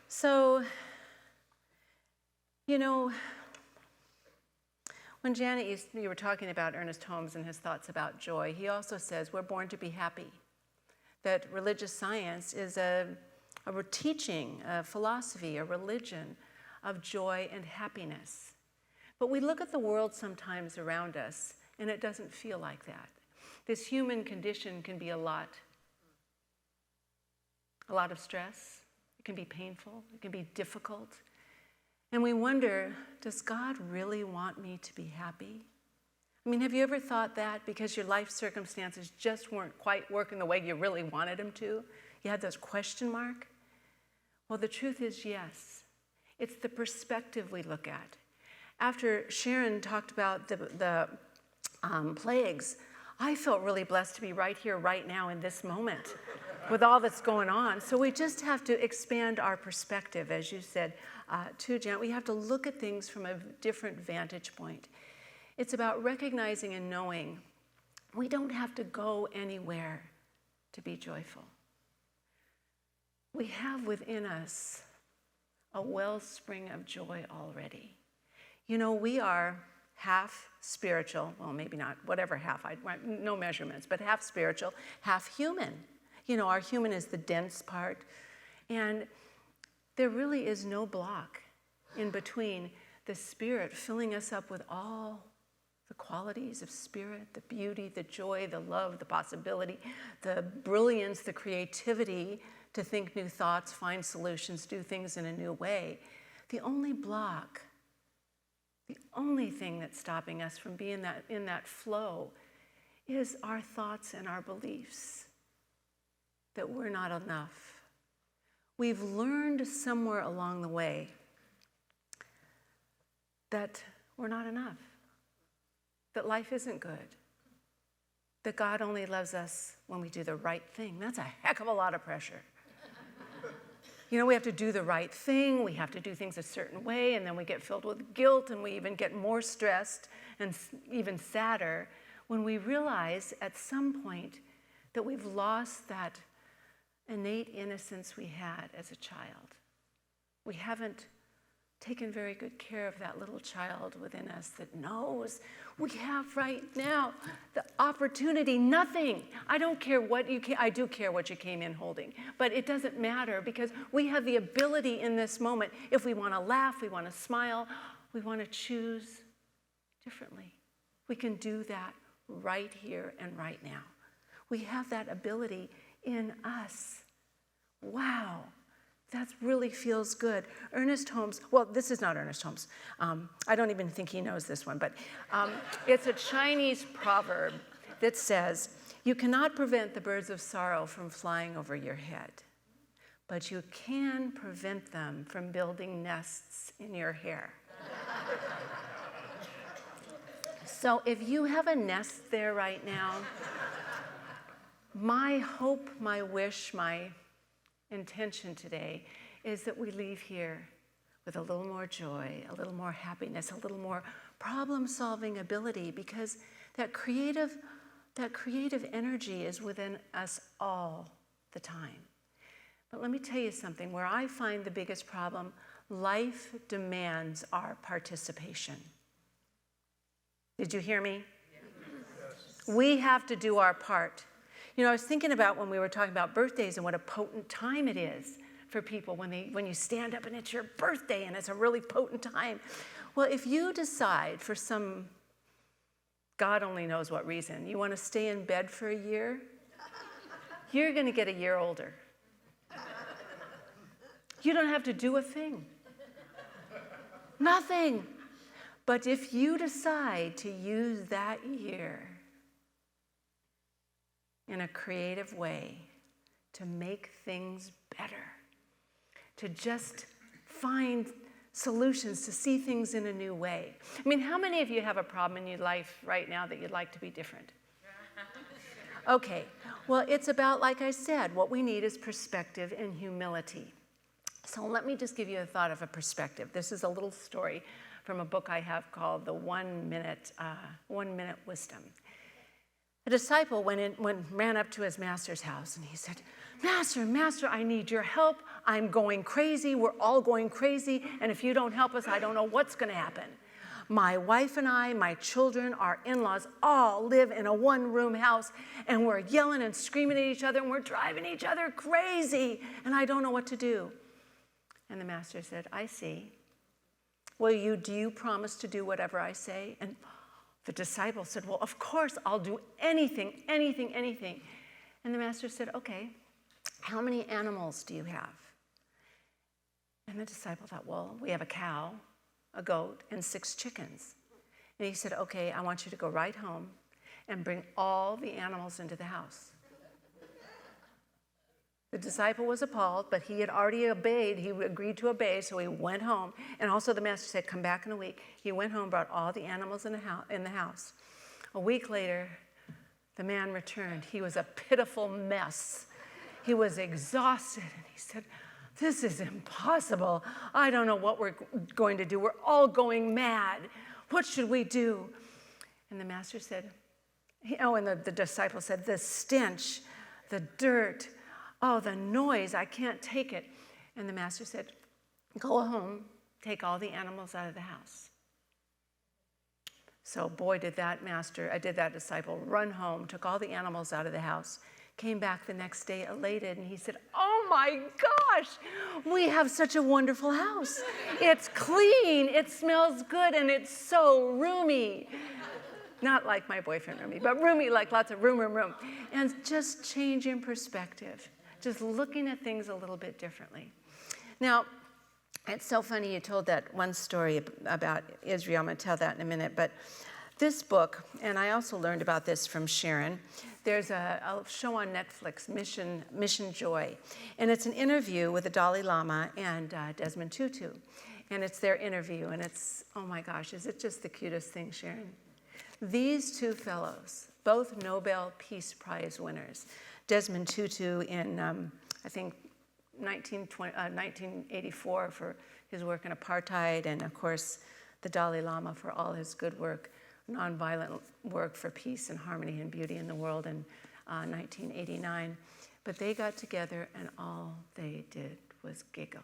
So, you know, when Janet, you were talking about Ernest Holmes and his thoughts about joy, he also says we're born to be happy. That religious science is a teaching, a philosophy, a religion of joy and happiness. But we look at the world sometimes around us, and it doesn't feel like that. This human condition can be a lot of stress. It can be painful. It can be difficult. And we wonder, does God really want me to be happy? I mean, have you ever thought that because your life circumstances just weren't quite working the way you really wanted them to? You had this question mark? Well, the truth is yes. It's the perspective we look at. After Sharon talked about the plagues, I felt really blessed to be right here, right now, in this moment with all that's going on. So we just have to expand our perspective, as you said, too, Janet. We have to look at things from a different vantage point. It's about recognizing and knowing we don't have to go anywhere to be joyful. We have within us a wellspring of joy already. You know, we are half spiritual, well, maybe not, whatever half, no measurements, but half spiritual, half human. You know, our human is the dense part, and there really is no block in between the Spirit filling us up with all the qualities of Spirit, the beauty, the joy, the love, the possibility, the brilliance, the creativity to think new thoughts, find solutions, do things in a new way. The only block, the only thing that's stopping us from being in that flow is our thoughts and our beliefs that we're not enough. We've learned somewhere along the way that we're not enough, that life isn't good, that God only loves us when we do the right thing. That's a heck of a lot of pressure. You know, we have to do the right thing, we have to do things a certain way, and then we get filled with guilt, and we even get more stressed and even sadder when we realize at some point that we've lost that innate innocence we had as a child. We haven't taken very good care of that little child within us that knows we have right now the opportunity, nothing. I don't care what you I do care what you came in holding, but it doesn't matter because we have the ability in this moment, if we want to laugh, we want to smile, we want to choose differently. We can do that right here and right now. We have that ability in us. Wow. That really feels good. Ernest Holmes, well, this is not Ernest Holmes. I don't even think he knows this one, but it's a Chinese proverb that says, you cannot prevent the birds of sorrow from flying over your head, but you can prevent them from building nests in your hair. So if you have a nest there right now, my hope, my wish, my intention today is that we leave here with a little more joy, a little more happiness, a little more problem-solving ability, because that creative energy is within us all the time. But let me tell you something, where I find the biggest problem, life demands our participation. Did you hear me? Yes. We have to do our part. You know, I was thinking about when we were talking about birthdays and what a potent time it is for people when you stand up and it's your birthday and it's a really potent time. Well, if you decide for some, God only knows what reason, you want to stay in bed for a year, you're going to get a year older. You don't have to do a thing. Nothing. But if you decide to use that year in a creative way to make things better, to just find solutions, to see things in a new way. I mean, how many of you have a problem in your life right now that you'd like to be different? Okay, well, it's about, like I said, what we need is perspective and humility. So let me just give you a thought of a perspective. This is a little story from a book I have called The 1 Minute Wisdom. A disciple ran up to his master's house and he said, Master, I need your help. I'm going crazy. We're all going crazy. And if you don't help us, I don't know what's going to happen. My wife and I, my children, our in-laws all live in a one-room house, and we're yelling and screaming at each other, and we're driving each other crazy, and I don't know what to do. And the master said, I see. Do you promise to do whatever I say? And the disciple said, well, of course, I'll do anything. And the master said, okay, how many animals do you have? And the disciple thought, well, we have a cow, a goat, and 6 chickens. And he said, okay, I want you to go right home and bring all the animals into the house. The disciple was appalled, but he had already obeyed. He agreed to obey, so he went home. And also the master said, come back in a week. He went home, brought all the animals in the house. A week later, the man returned. He was a pitiful mess. He was exhausted, and he said, this is impossible. I don't know what we're going to do. We're all going mad. What should we do? And the master said, and the disciple said, the stench, the dirt, the noise, I can't take it. And the master said, go home, take all the animals out of the house. So boy, did that disciple run home, took all the animals out of the house, came back the next day elated, and he said, oh my gosh, we have such a wonderful house. It's clean, it smells good, and it's so roomy. Not like my boyfriend roomy, but roomy, like lots of room. And just changing perspective, just looking at things a little bit differently. Now, it's so funny you told that one story about Israel. I'm going to tell that in a minute, but this book, and I also learned about this from Sharon, there's a show on Netflix, Mission Joy, and it's an interview with the Dalai Lama and Desmond Tutu, and it's their interview, and it's, oh my gosh, is it just the cutest thing, Sharon? These 2 fellows, both Nobel Peace Prize winners, Desmond Tutu in, I think, 1984 for his work in apartheid, and of course, the Dalai Lama for all his good work, nonviolent work for peace and harmony and beauty in the world in 1989. But they got together and all they did was giggle.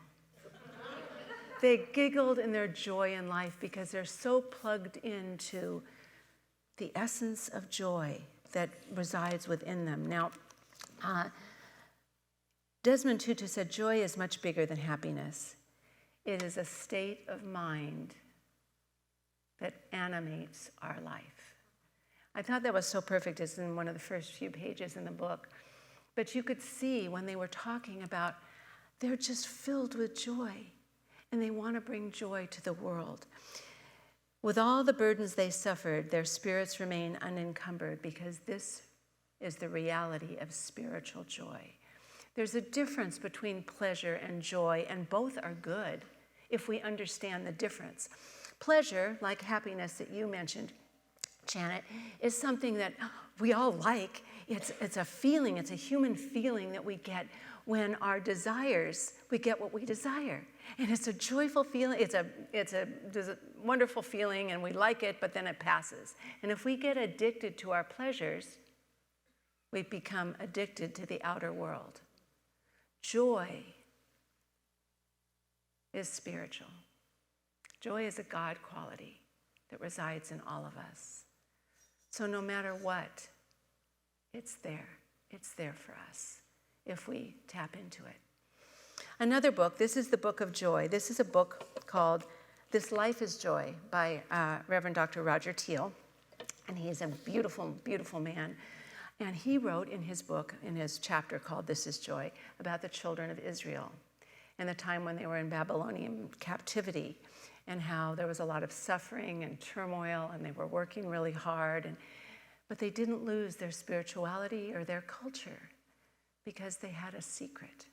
They giggled in their joy in life because they're so plugged into the essence of joy that resides within them. Now, Desmond Tutu said, joy is much bigger than happiness. It is a state of mind that animates our life. I thought that was so perfect. It's in one of the first few pages in the book. But you could see when they were talking about, they're just filled with joy, and they want to bring joy to the world. With all the burdens they suffered, their spirits remain unencumbered, because this is the reality of spiritual joy. There's a difference between pleasure and joy, and both are good if we understand the difference. Pleasure, like happiness that you mentioned, Janet, is something that we all like. It's a feeling, it's a human feeling that we get when our desires, we get what we desire. And it's a joyful feeling, it's a wonderful feeling, and we like it, but then it passes. And if we get addicted to our pleasures, we become addicted to the outer world. Joy is spiritual. Joy is a God quality that resides in all of us. So no matter what, it's there. It's there for us if we tap into it. Another book, this is the Book of Joy. This is a book called This Life is Joy by Reverend Dr. Roger Teal. And he is a beautiful, beautiful man. And he wrote in his book, in his chapter called This is Joy, about the children of Israel and the time when they were in Babylonian captivity, and how there was a lot of suffering and turmoil, and they were working really hard, but they didn't lose their spirituality or their culture because they had a secret.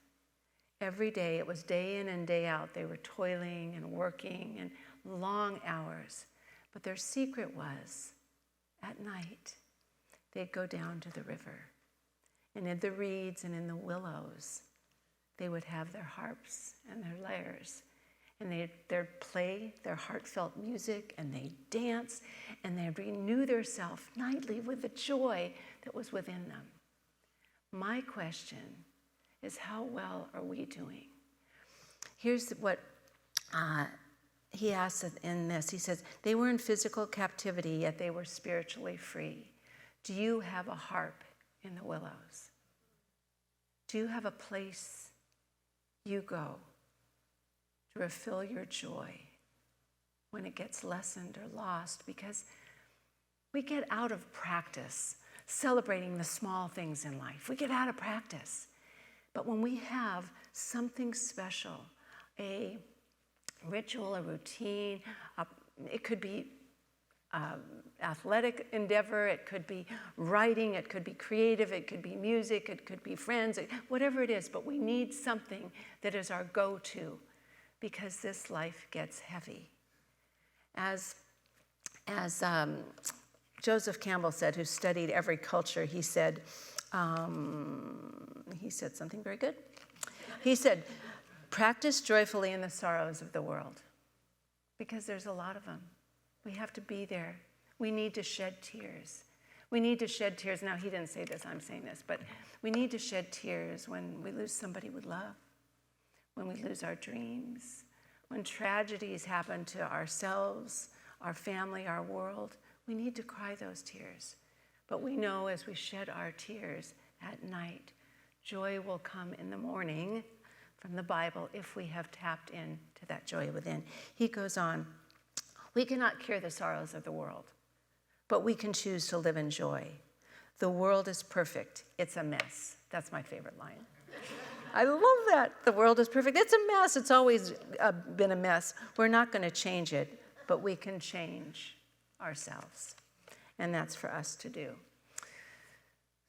Every day, it was day in and day out, they were toiling and working and long hours, but their secret was, at night, they'd go down to the river, and in the reeds and in the willows, they would have their harps and their lyres, and they'd play their heartfelt music, and they'd dance, and they'd renew themselves nightly with the joy that was within them. My question is, how well are we doing? Here's what he asks in this. He says, they were in physical captivity, yet they were spiritually free. Do you have a harp in the willows? Do you have a place you go to refill your joy when it gets lessened or lost? Because we get out of practice celebrating the small things in life. We get out of practice. But when we have something special, a ritual, a routine, it could be athletic endeavor, it could be writing, it could be creative, it could be music, it could be friends, whatever it is, but we need something that is our go-to because this life gets heavy. As Joseph Campbell said, who studied every culture, he said something very good. He said, practice joyfully in the sorrows of the world, because there's a lot of them. We have to be there. We need to shed tears. We need to shed tears. Now, he didn't say this, I'm saying this, but we need to shed tears when we lose somebody we love, when we lose our dreams, when tragedies happen to ourselves, our family, our world. We need to cry those tears. But we know as we shed our tears at night, joy will come in the morning from the Bible if we have tapped into that joy within. He goes on, we cannot cure the sorrows of the world, but we can choose to live in joy. The world is perfect. It's a mess. That's my favorite line. I love that. The world is perfect. It's a mess. It's always been a mess. We're not going to change it, but we can change ourselves. And that's for us to do.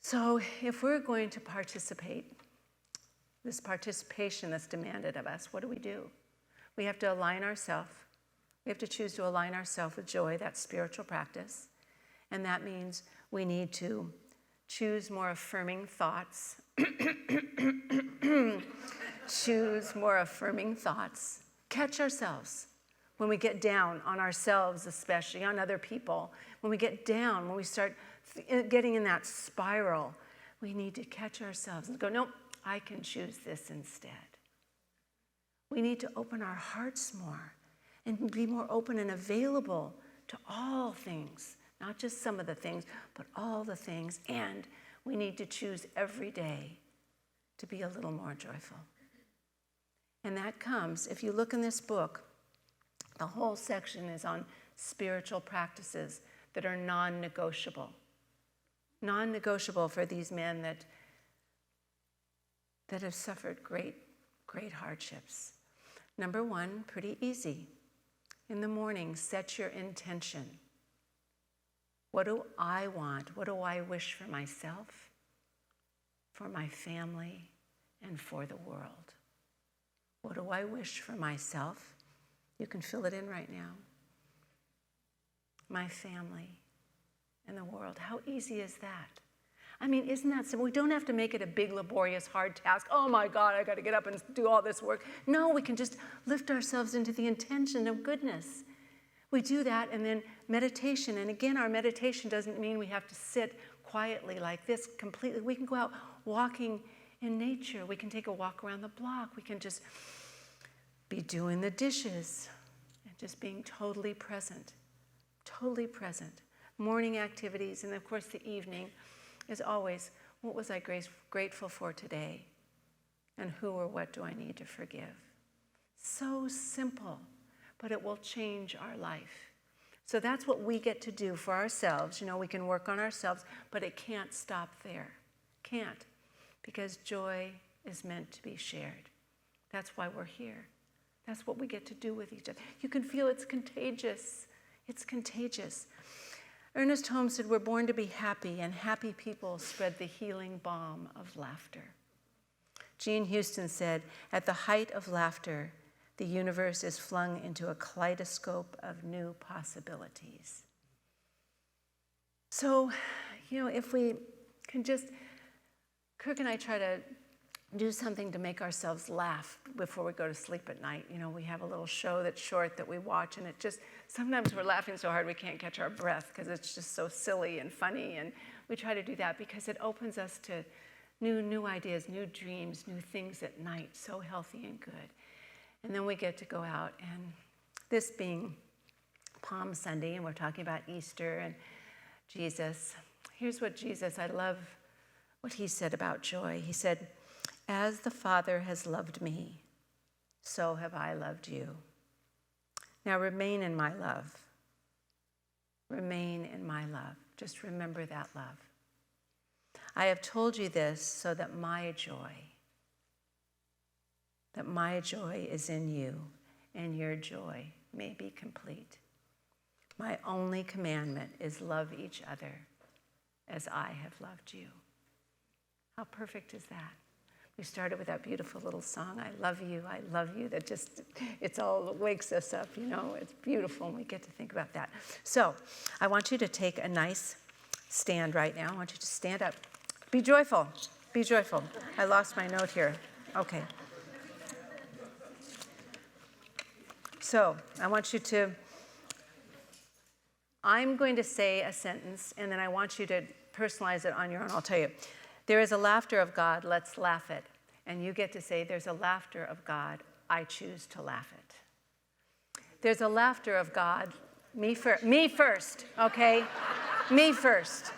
So if we're going to participate, this participation that's demanded of us, what do? We have to align ourselves. We have to choose to align ourselves with joy, that's spiritual practice. And that means we need to choose more affirming thoughts. Choose more affirming thoughts. Catch ourselves when we get down on ourselves, especially on other people. When we get down, when we start getting in that spiral, we need to catch ourselves and go, nope, I can choose this instead. We need to open our hearts more and be more open and available to all things, not just some of the things, but all the things. And we need to choose every day to be a little more joyful. And that comes, if you look in this book, the whole section is on spiritual practices that are non-negotiable. Non-negotiable for these men that have suffered great hardships. Number one, pretty easy. In the morning, set your intention. What do I want? What do I wish for myself, for my family, and for the world? What do I wish for myself? You can fill it in right now. My family and the world. How easy is that? I mean, isn't that simple? We don't have to make it a big, laborious, hard task. Oh my God, I got to get up and do all this work. No, we can just lift ourselves into the intention of goodness. We do that, and then meditation. And again, our meditation doesn't mean we have to sit quietly like this completely. We can go out walking in nature. We can take a walk around the block. We can just be doing the dishes and just being totally present. Totally present. Morning activities, and of course the evening is always, what was I grateful for today? And who or what do I need to forgive? So simple, but it will change our life. So that's what we get to do for ourselves. You know, we can work on ourselves, but it can't stop there. Can't, because joy is meant to be shared. That's why we're here. That's what we get to do with each other. You can feel it's contagious. It's contagious. Ernest Holmes said, we're born to be happy, and happy people spread the healing balm of laughter. Jean Houston said, at the height of laughter, the universe is flung into a kaleidoscope of new possibilities. So, you know, if we can just, Kirk and I try to do something to make ourselves laugh before we go to sleep at night. You know, we have a little show that's short that we watch, and it just, sometimes we're laughing so hard we can't catch our breath because it's just so silly and funny, and we try to do that because it opens us to new ideas, new dreams, new things at night, so healthy and good. And then we get to go out, and this being Palm Sunday, and we're talking about Easter and Jesus. Here's what Jesus, I love what he said about joy. He said, "As the Father has loved me, so have I loved you. Now remain in my love. Remain in my love." Just remember that love. "I have told you this so that my joy is in you, and your joy may be complete. My only commandment is love each other as I have loved you." How perfect is that? We started with that beautiful little song, I love you, that just, it's all wakes us up, you know, it's beautiful, and we get to think about that. So I want you to take a nice stand right now. I want you to stand up. Be joyful, be joyful. I lost my note here. Okay. So I want you to, I'm going to say a sentence, and then I want you to personalize it on your own. I'll tell you. There is a laughter of God, let's laugh it. And you get to say, there's a laughter of God, I choose to laugh it. There's a laughter of God, me first, okay? Me first.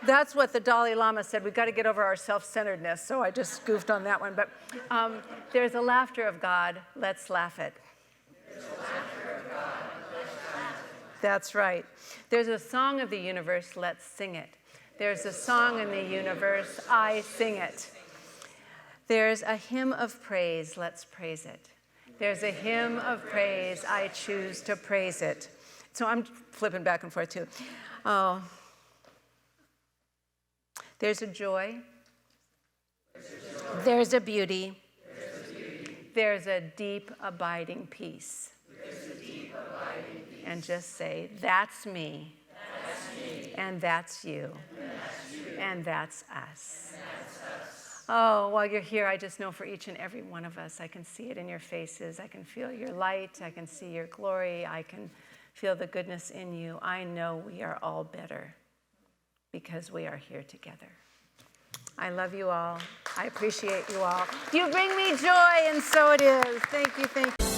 That's what the Dalai Lama said. We've got to get over our self-centeredness, so I just goofed on that one. But there's a laughter of God, let's laugh it. That's right. There's a song of the universe, let's sing it. There's a song in the universe, I sing it. There's a hymn of praise, let's praise it. There's a hymn of praise, I choose to praise it. So I'm flipping back and forth too. Oh. There's a joy. There's a beauty. There's a deep, abiding peace. And just say, that's me. And that's you. And that's us. Oh, while you're here, I just know for each and every one of us, I can see it in your faces. I can feel your light. I can see your glory. I can feel the goodness in you. I know we are all better because we are here together. I love you all. I appreciate you all. You bring me joy, and so it is. Thank you, thank you.